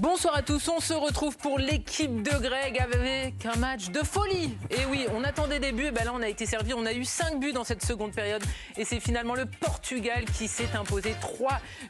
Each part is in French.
Bonsoir à tous, on se retrouve pour l'équipe de Greg avec un match de folie. Et oui, on attendait des buts, et ben là on a été servi, on a eu 5 buts dans cette seconde période. Et c'est finalement le Portugal qui s'est imposé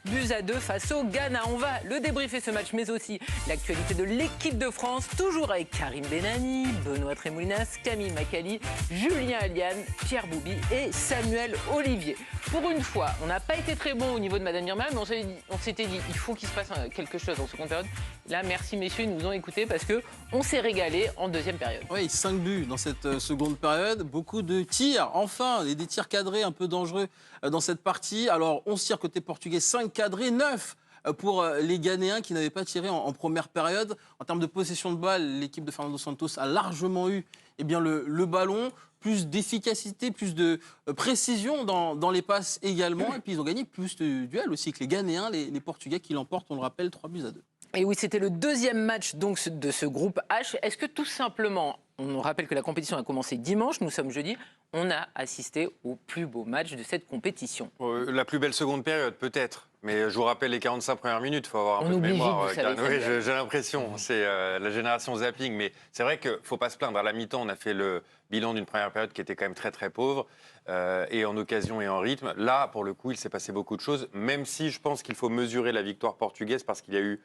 3-2 face au Ghana. On va le débriefer ce match, mais aussi l'actualité de l'équipe de France, toujours avec Karim Benani, Benoît Tremoulinas, Camille Macali, Julien Aliane, Pierre Boubi et Samuel Olivier. Pour une fois, on n'a pas été très bon au niveau de Madame Irma, mais on s'était dit il faut qu'il se passe quelque chose en seconde période. Là, merci messieurs, ils nous ont écoutés parce qu'on s'est régalé en deuxième période. Oui, 5 buts dans cette seconde période, beaucoup de tirs, enfin, et des tirs cadrés un peu dangereux dans cette partie. Alors, 11 tirs côté portugais, 5 cadrés, 9 pour les Ghanéens qui n'avaient pas tiré en première période. En termes de possession de balle, l'équipe de Fernando Santos a largement eu le ballon, plus d'efficacité, plus de précision dans les passes également. Et puis ils ont gagné plus de duels aussi que les Ghanéens, les Portugais qui l'emportent, on le rappelle, 3-2. Et oui, c'était le deuxième match donc, de ce groupe H. Est-ce que tout simplement, on rappelle que la compétition a commencé dimanche, nous sommes jeudi, on a assisté au plus beau match de cette compétition? La plus belle seconde période, peut-être. Mais je vous rappelle les 45 premières minutes, il faut avoir un peu de mémoire. Oui, j'ai l'impression, c'est la génération zapping. Mais c'est vrai qu'il ne faut pas se plaindre. À la mi-temps, on a fait le bilan d'une première période qui était quand même très très pauvre, et en occasion et en rythme. Là, pour le coup, il s'est passé beaucoup de choses, même si je pense qu'il faut mesurer la victoire portugaise parce qu'il y a eu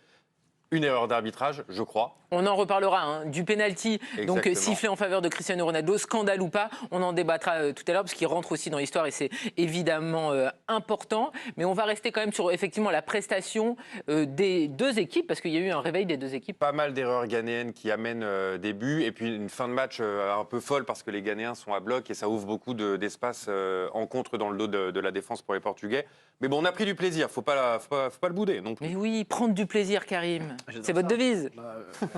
une erreur d'arbitrage, je crois. On en reparlera, du penalty donc sifflé en faveur de Cristiano Ronaldo, scandale ou pas, on en débattra tout à l'heure parce qu'il rentre aussi dans l'histoire et c'est évidemment important. Mais on va rester quand même sur effectivement la prestation des deux équipes parce qu'il y a eu un réveil des deux équipes. Pas mal d'erreurs ghanéennes qui amènent des buts et puis une fin de match un peu folle parce que les Ghanéens sont à bloc et ça ouvre beaucoup d'espace en contre dans le dos de la défense pour les Portugais. Mais bon, on a pris du plaisir, faut pas le bouder non plus. Mais oui, prendre du plaisir, Karim. C'est votre devise.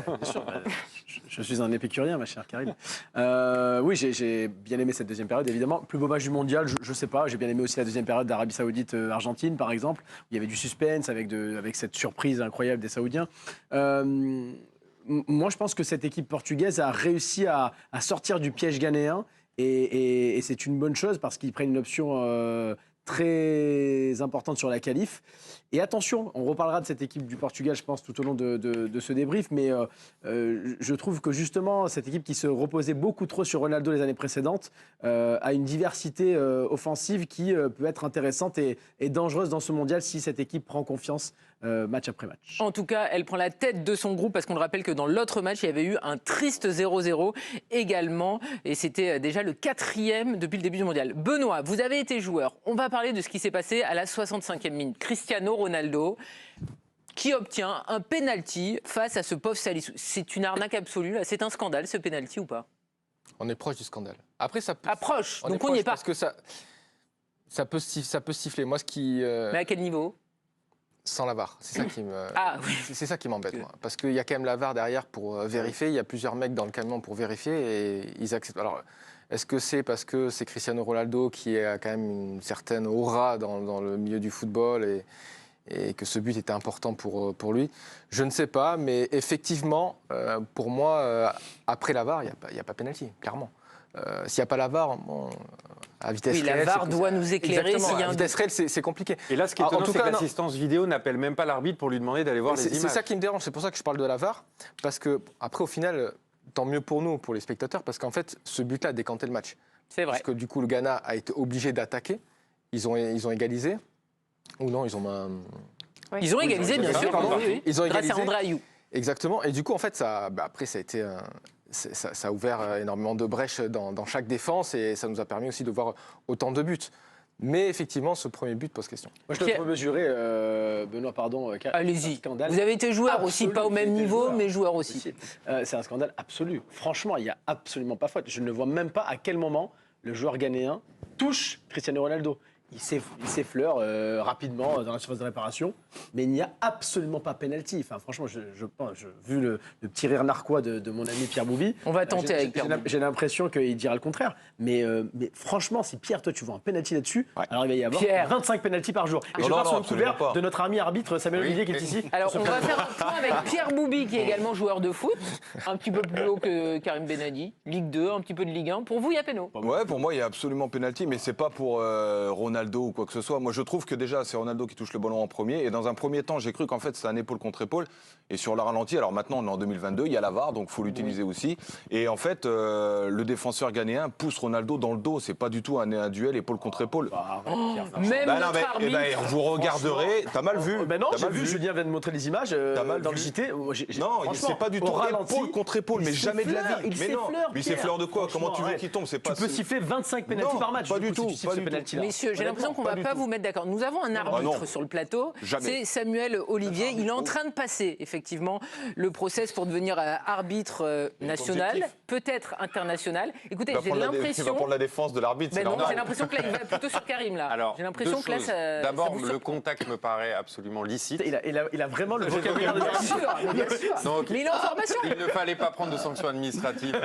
Bien sûr, je suis un épicurien, ma chère Karim. Oui, j'ai bien aimé cette deuxième période, évidemment. Plus beau match du mondial, je sais pas. J'ai bien aimé aussi la deuxième période d'Arabie Saoudite-Argentine, par exemple, où il y avait du suspense avec cette surprise incroyable des Saoudiens. Moi, je pense que cette équipe portugaise a réussi à sortir du piège ghanéen et c'est une bonne chose parce qu'ils prennent une option très importante sur la qualif. Et attention, on reparlera de cette équipe du Portugal, je pense, tout au long de ce débrief, mais je trouve que justement, cette équipe qui se reposait beaucoup trop sur Ronaldo les années précédentes a une diversité offensive qui peut être intéressante et dangereuse dans ce mondial si cette équipe prend confiance match après match. En tout cas, elle prend la tête de son groupe parce qu'on le rappelle que dans l'autre match, il y avait eu un triste 0-0 également et c'était déjà le 4e depuis le début du mondial. Benoît, vous avez été joueur. On va parler de ce qui s'est passé à la 65e minute. Cristiano Ronaldo qui obtient un penalty face à ce pauvre Salisu. C'est une arnaque absolue, là. C'est un scandale ce penalty ou pas? On est proche du scandale. Après, ça peut... Approche, donc on n'y est pas. Parce que ça peut siffler. Moi, ce qui... Mais à quel niveau? Sans la VAR, c'est ça qui me... Ah, oui. C'est ça qui m'embête, moi. Parce qu'il y a quand même la VAR derrière pour vérifier. Il y a plusieurs mecs dans le camion pour vérifier et ils acceptent. Alors, est-ce que c'est parce que c'est Cristiano Ronaldo qui a quand même une certaine aura dans le milieu du football et que ce but était important pour lui? Je ne sais pas, mais effectivement, pour moi, après la VAR, il n'y a pas pénalty, clairement. S'il n'y a pas la VAR, bon, à vitesse réelle... la VAR doit nous éclairer. S'il y a à vitesse réelle, c'est compliqué. Et là, ce qui est étonnant, c'est que l'assistance vidéo n'appelle même pas l'arbitre pour lui demander d'aller voir les images. C'est ça qui me dérange, c'est pour ça que je parle de la VAR. Parce que, après, au final, tant mieux pour nous, pour les spectateurs, parce qu'en fait, ce but-là a décanté le match. C'est vrai. Parce que du coup, le Ghana a été obligé d'attaquer. Ils ont égalisé. Ou non, ils ont... Ils ont égalisé, bien sûr. Oui. Ils ont grâce égalisé. à André Ayew. Exactement. Et du coup, en fait, après, ça a été... Ça a ouvert énormément de brèches dans chaque défense et ça nous a permis aussi de voir autant de buts. Mais effectivement, ce premier but pose question. Moi, je te peux mesurer, Benoît, pardon. Allez-y. Vous avez été joueur aussi, pas au même niveau, mais joueur aussi. C'est un scandale absolu. Franchement, il n'y a absolument pas faute. Je ne vois même pas à quel moment le joueur ghanéen touche Cristiano Ronaldo. Il s'effleure rapidement dans la surface de réparation, mais il n'y a absolument pas pénalty. Enfin, franchement, vu le petit rire narquois de mon ami Pierre Boubi, on va tenter avec Pierre Boubi. J'ai l'impression qu'il dira le contraire. Mais franchement, si Pierre, toi, tu vois un pénalty là-dessus, alors il va y avoir 25 pénaltys par jour. Et je passe sur le couvert de notre ami arbitre Samuel Olivier qui est ici. Alors, on va faire un point avec Pierre Boubi, qui est également joueur de foot, un petit peu plus haut que Karim Benani, Ligue 2, un petit peu de Ligue 1. Pour vous, il y a péno? Ouais, pour moi, il y a absolument pénalty, mais c'est pas pour Ronaldo Ronaldo ou quoi que ce soit. Moi, je trouve que déjà, c'est Ronaldo qui touche le ballon en premier. Et dans un premier temps, j'ai cru qu'en fait, c'était un épaule contre épaule. Et sur le ralenti, alors maintenant, on est en 2022, il y a la VAR, donc il faut l'utiliser aussi. Et en fait, le défenseur ghanéen pousse Ronaldo dans le dos. C'est pas du tout un duel épaule contre épaule. Même Bah non, notre arbitre. vous regarderez. T'as mal vu. Non, T'as j'ai mal vu, Julien vient de montrer les images dans le vu. JT. Non, c'est pas du tout épaule contre épaule, mais jamais de la vie. Il Mais non, s'effleure, mais il Pierre. s'effleure de quoi? Comment tu veux Franchement, qu'il tombe? C'est Tu pas. peux siffler 25 pénaltys Non, par match. pas du coup, tout, si tu siffles pas ce du tout. penalty-là. Messieurs, j'ai l'impression qu'on ne va pas vous mettre d'accord. Nous avons un arbitre sur le plateau, Jamais. c'est Samuel Olivier. Il est en train de passer, effectivement, le process pour devenir arbitre national, peut-être international. Écoutez, j'ai Il va l'impression... prendre la défense de l'arbitre. Mais c'est non, normal. j'ai l'impression que là, il va plutôt sur Karim, là. Alors, J'ai l'impression deux que là, choses. ça... D'abord, ça vous le surprend. contact me paraît absolument licite. Il a vraiment le vocabulaire de Bien l'arbitre. sûr. Donc, Mais il est en formation. il ne fallait pas prendre de sanctions administratives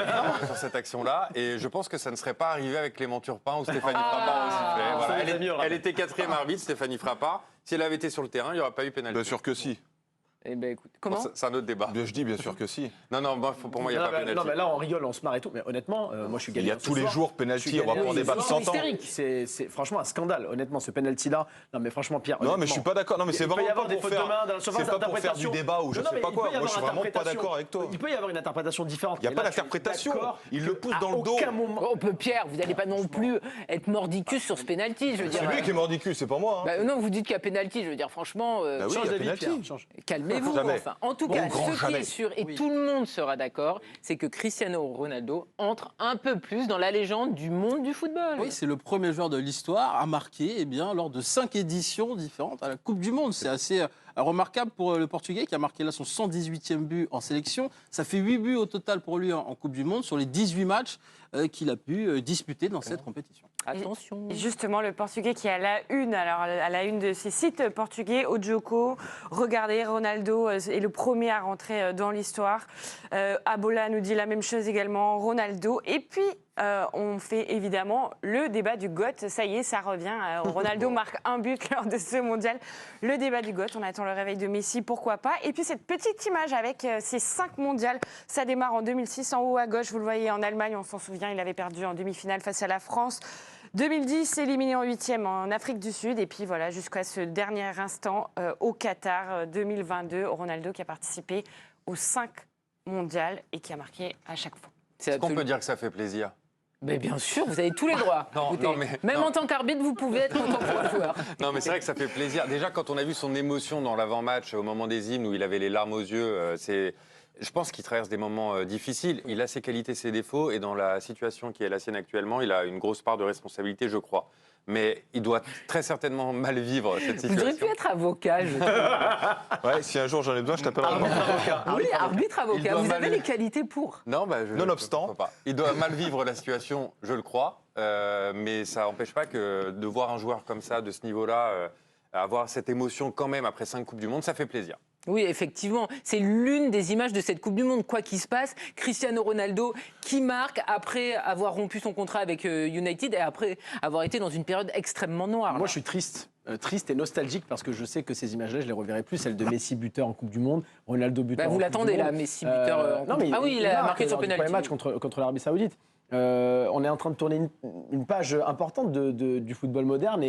sur cette action-là. Et je pense que ça ne serait pas arrivé avec Clément Turpin ou Stéphanie Frappard au sifflet. Voilà. ça, les amis, on Elle était 4e arbitre, Stéphanie Frappard. Si elle avait été sur le terrain, il n'y aurait pas eu pénalité. Bien sûr que si. Eh ben, écoute, comment C'est un autre débat. Je dis bien sûr que si. Non, pour moi, il n'y a pas pénalité. Non, mais là, on rigole, on se marre et tout. Mais honnêtement, moi, je suis Il y gagnant. a tous les jours penalty, on va pas en débattre 100 ans. C'est franchement un scandale, honnêtement, ce penalty-là. Non, mais franchement, Pierre. Non, mais honnêtement, je suis pas d'accord. Non, mais c'est il peut y vraiment avoir pas des pour fautes de faire. main dans la surface C'est pas pour faire du d'interprétation. débat ou je Non, sais mais pas il quoi. peut y Moi, je suis avoir vraiment pas interprétation. d'accord avec toi. Il peut y avoir une interprétation différente. Il y a Et pas là, je suis d'interprétation. d'accord Il le pousse qu'à dans le dos. aucun moment. Oh, Pierre, vous n'allez pas non plus être mordicus sur ce pénalty, je veux dire. C'est lui qui est mordicus, c'est pas moi. Bah, non, vous dites qu'il y a pénalty, je veux dire, franchement, Bah oui, Change il y a d'avis, pénalty. Pierre, change. calmez-vous. Jamais. Enfin, en tout Bon, cas, grand ce qui jamais. est sûr, et tout le monde sera d'accord, c'est que Cristiano Ronaldo entre un peu plus dans la légende du monde du football. Oui, c'est le premier joueur de l'histoire à marquer lors de 5 éditions différentes à la Coupe du Monde. C'est assez remarquable pour le Portugais qui a marqué là son 118e but en sélection. Ça fait 8 buts au total pour lui en Coupe du Monde sur les 18 matchs qu'il a pu disputer dans cette compétition. Attention. Et justement, le Portugais qui est à la une de ces sites portugais, Ojoko, regardez, Ronaldo est le premier à rentrer dans l'histoire. Abola nous dit la même chose également, Ronaldo. Et puis, on fait évidemment le débat du GOAT. Ça y est, ça revient. Ronaldo marque un but lors de ce mondial. Le débat du GOAT, on attend le réveil de Messi, pourquoi pas. Et puis cette petite image avec ces 5 mondiales, ça démarre en 2006, en haut à gauche, vous le voyez en Allemagne, on s'en souvient, il avait perdu en demi-finale face à la France. 2010, éliminé en 8e en Afrique du Sud. Et puis voilà, jusqu'à ce dernier instant, au Qatar 2022, Ronaldo qui a participé aux 5 mondiales et qui a marqué à chaque fois. Est-ce qu'on peut dire que ça fait plaisir? Mais bien sûr, vous avez tous les droits. Non, Écoutez, non, mais- même non. en tant qu'arbitre, vous pouvez être content pour le joueur. Non, mais c'est vrai que ça fait plaisir. Déjà, quand on a vu son émotion dans l'avant-match, au moment des hymnes, où il avait les larmes aux yeux, je pense qu'il traverse des moments difficiles. Il a ses qualités, ses défauts, et dans la situation qui est la sienne actuellement, il a une grosse part de responsabilité, je crois. Mais il doit très certainement mal vivre cette Vous auriez pu situation. être avocat, je trouve. Ouais, si un jour j'en ai besoin, je t'appellerai. Oui, arbitre-avocat. Il doit Vous avez mal- les qualités pour. Non, Nonobstant. je crois pas. Il doit mal vivre la situation, je le crois, mais ça n'empêche pas que de voir un joueur comme ça, de ce niveau-là, avoir cette émotion quand même après 5 Coupes du Monde, ça fait plaisir. Oui, effectivement, c'est l'une des images de cette Coupe du Monde. Quoi qu'il se passe, Cristiano Ronaldo qui marque après avoir rompu son contrat avec United et après avoir été dans une période extrêmement noire. Moi, je suis triste et nostalgique parce que je sais que ces images-là, je les reverrai plus. Celle de Messi buteur en Coupe du Monde, Ronaldo buteur. Vous en Coupe l'attendez du là, Monde. Messi buteur. Non, mais ah oui, il a marqué son lors du premier penalty. match contre l'Arabie Saoudite. On est en train de tourner une page importante du football moderne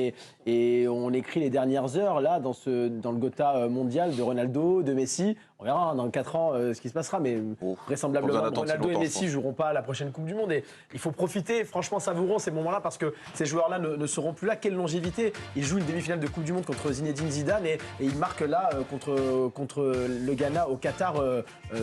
et on écrit les dernières heures là dans le Gotha mondial de Ronaldo, de Messi. On verra dans 4 ans ce qui se passera, mais vraisemblablement pas besoin d'attendre Ronaldo si et longtemps, Messi je pense. joueront pas à la prochaine Coupe du Monde. Et il faut profiter, franchement, savourons ces moments-là parce que ces joueurs-là ne seront plus là. Quelle longévité! Ils jouent une demi-finale de Coupe du Monde contre Zinedine Zidane et ils marquent là contre le Ghana au Qatar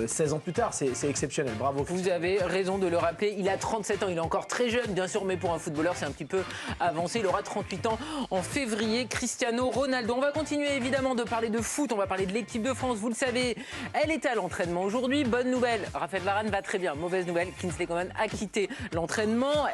16 ans plus tard. C'est exceptionnel. Bravo. Vous avez raison de le rappeler, il a 37 ans, il est encore très jeune bien sûr, mais pour un footballeur c'est un petit peu avancé, il aura 38 ans en février. Cristiano Ronaldo, on va continuer évidemment de parler de foot, on va parler de l'équipe de France, vous le savez, elle est à l'entraînement aujourd'hui. Bonne nouvelle, Raphaël Varane va très bien, mauvaise nouvelle, Kingsley Coman a quitté l'entraînement.